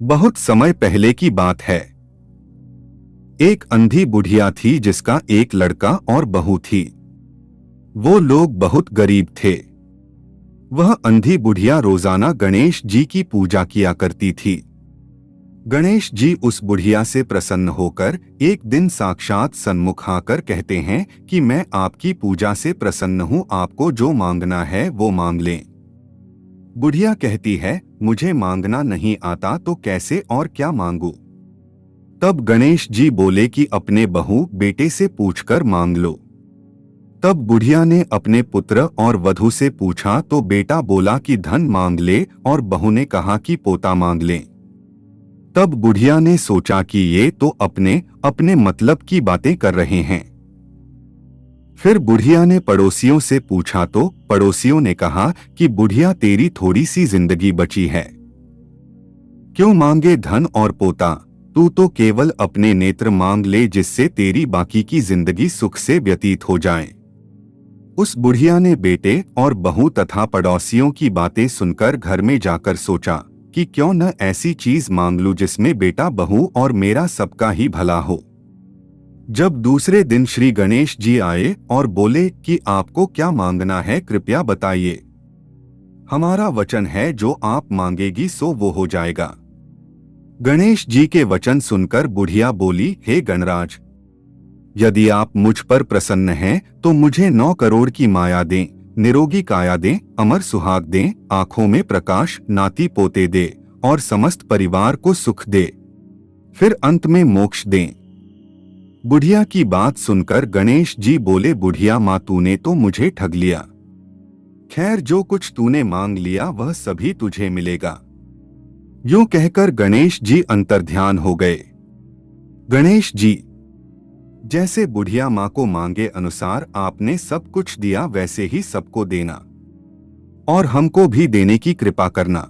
बहुत समय पहले की बात है। एक अंधी बुढ़िया थी जिसका एक लड़का और बहू थी। वो लोग बहुत गरीब थे। वह अंधी बुढ़िया रोजाना गणेश जी की पूजा किया करती थी। गणेश जी उस बुढ़िया से प्रसन्न होकर एक दिन साक्षात सन्मुख आकर कहते हैं कि मैं आपकी पूजा से प्रसन्न हूँ, आपको जो मांगना है वो मांग लें। बुढ़िया कहती है, मुझे मांगना नहीं आता तो कैसे और क्या मांगू। तब गणेश जी बोले कि अपने बहू बेटे से पूछकर मांग लो। तब बुढ़िया ने अपने पुत्र और वधू से पूछा तो बेटा बोला कि धन मांग ले और बहू ने कहा कि पोता मांग ले। तब बुढ़िया ने सोचा कि ये तो अपने अपने मतलब की बातें कर रहे हैं। फिर बुढ़िया ने पड़ोसियों से पूछा तो पड़ोसियों ने कहा कि बुढ़िया तेरी थोड़ी सी जिंदगी बची है, क्यों मांगे धन और पोता, तू तो केवल अपने नेत्र मांग ले जिससे तेरी बाकी की जिंदगी सुख से व्यतीत हो जाए। उस बुढ़िया ने बेटे और बहू तथा पड़ोसियों की बातें सुनकर घर में जाकर सोचा कि क्यों न ऐसी चीज मांग लूं जिसमें बेटा बहू और मेरा सबका ही भला हो। जब दूसरे दिन श्री गणेश जी आए और बोले कि आपको क्या मांगना है कृपया बताइए, हमारा वचन है जो आप मांगेगी सो वो हो जाएगा। गणेश जी के वचन सुनकर बुढ़िया बोली, हे गणराज, यदि आप मुझ पर प्रसन्न हैं तो मुझे 9 करोड़ की माया दें, निरोगी काया दें, अमर सुहाग दें, आंखों में प्रकाश, नाती पोते दे और समस्त परिवार को सुख दे, फिर अंत में मोक्ष दें। बुढ़िया की बात सुनकर गणेश जी बोले, बुढ़िया माँ तूने तो मुझे ठग लिया। खैर जो कुछ तूने मांग लिया वह सभी तुझे मिलेगा। यूं कहकर गणेश जी अंतर्ध्यान हो गए। गणेश जी, जैसे बुढ़िया माँ को मांगे अनुसार आपने सब कुछ दिया वैसे ही सबको देना और हमको भी देने की कृपा करना।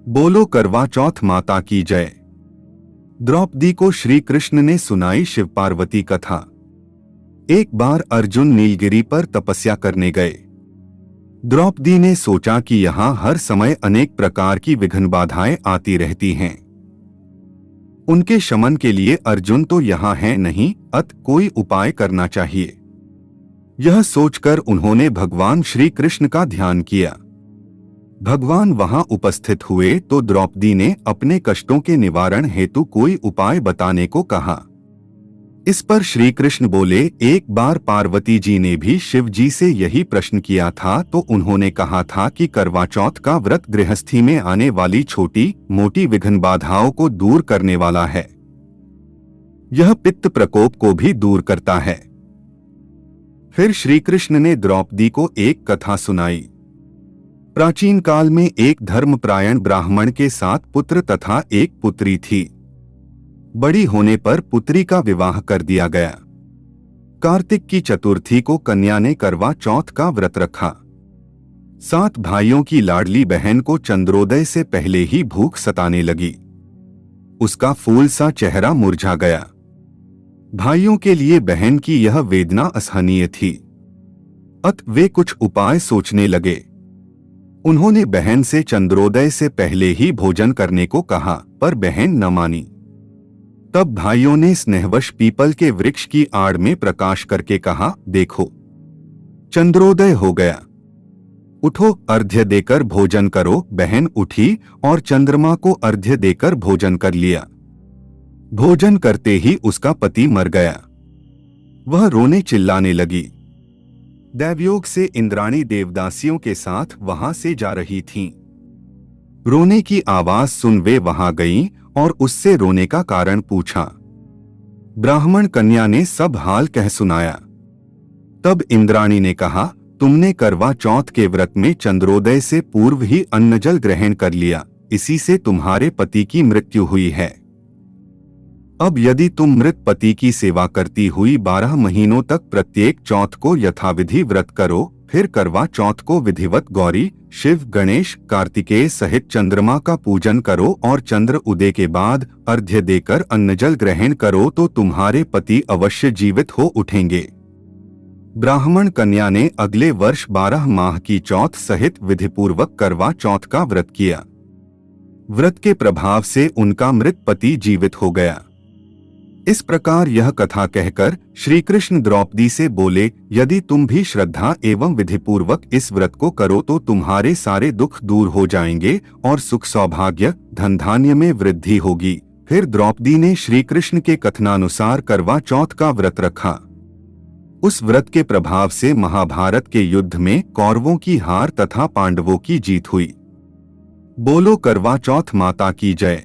बोलो करवा चौथ माता की जय। द्रौपदी को श्री कृष्ण ने सुनाई शिव पार्वती कथा। एक बार अर्जुन नीलगिरी पर तपस्या करने गए। द्रौपदी ने सोचा कि यहाँ हर समय अनेक प्रकार की विघ्न बाधाएं आती रहती हैं। उनके शमन के लिए अर्जुन तो यहाँ है नहीं, अतः कोई उपाय करना चाहिए। यह सोचकर उन्होंने भगवान श्री कृष्ण का ध्यान किया। भगवान वहां उपस्थित हुए तो द्रौपदी ने अपने कष्टों के निवारण हेतु कोई उपाय बताने को कहा। इस पर श्री कृष्ण बोले, एक बार पार्वती जी ने भी शिव जी से यही प्रश्न किया था तो उन्होंने कहा था कि करवा चौथ का व्रत गृहस्थी में आने वाली छोटी मोटी विघ्न बाधाओं को दूर करने वाला है। यह पित्त प्रकोप को भी दूर करता है। फिर श्री कृष्ण ने द्रौपदी को एक कथा सुनाई। प्राचीन काल में एक धर्मपरायण ब्राह्मण के 7 पुत्र तथा एक पुत्री थी। बड़ी होने पर पुत्री का विवाह कर दिया गया। कार्तिक की चतुर्थी को कन्या ने करवा चौथ का व्रत रखा। 7 भाइयों की लाडली बहन को चंद्रोदय से पहले ही भूख सताने लगी। उसका फूल सा चेहरा मुरझा गया। भाइयों के लिए बहन की यह वेदना असहनीय थी। अतः वे कुछ उपाय सोचने लगे। उन्होंने बहन से चंद्रोदय से पहले ही भोजन करने को कहा, पर बहन न मानी। तब भाइयों ने स्नेहवश पीपल के वृक्ष की आड़ में प्रकाश करके कहा, देखो चंद्रोदय हो गया, उठो अर्घ्य देकर भोजन करो। बहन उठी और चंद्रमा को अर्घ्य देकर भोजन कर लिया। भोजन करते ही उसका पति मर गया। वह रोने चिल्लाने लगी। दैवयोग से इंद्राणी देवदासियों के साथ वहां से जा रही थीं। रोने की आवाज सुन वे वहां गईं और उससे रोने का कारण पूछा। ब्राह्मण कन्या ने सब हाल कह सुनाया। तब इंद्राणी ने कहा, तुमने करवा चौथ के व्रत में चंद्रोदय से पूर्व ही अन्न जल ग्रहण कर लिया, इसी से तुम्हारे पति की मृत्यु हुई है। अब यदि तुम मृत पति की सेवा करती हुई 12 महीनों तक प्रत्येक चौथ को यथाविधि व्रत करो, फिर करवा चौथ को विधिवत गौरी, शिव, गणेश, कार्तिकेय सहित चंद्रमा का पूजन करो और चंद्र उदय के बाद अर्घ्य देकर अन्नजल ग्रहण करो तो तुम्हारे पति अवश्य जीवित हो उठेंगे। ब्राह्मण कन्या ने अगले वर्ष 12 माह की चौथ सहित विधिपूर्वक करवा चौथ का व्रत किया। व्रत के प्रभाव से उनका मृत पति जीवित हो गया। इस प्रकार यह कथा कहकर श्री कृष्ण द्रौपदी से बोले, यदि तुम भी श्रद्धा एवं विधिपूर्वक इस व्रत को करो तो तुम्हारे सारे दुख दूर हो जाएंगे और सुख सौभाग्य धन धान्य में वृद्धि होगी। फिर द्रौपदी ने श्री कृष्ण के कथनानुसार करवा चौथ का व्रत रखा। उस व्रत के प्रभाव से महाभारत के युद्ध में कौरवों की हार तथा पांडवों की जीत हुई। बोलो करवा चौथ माता की जय।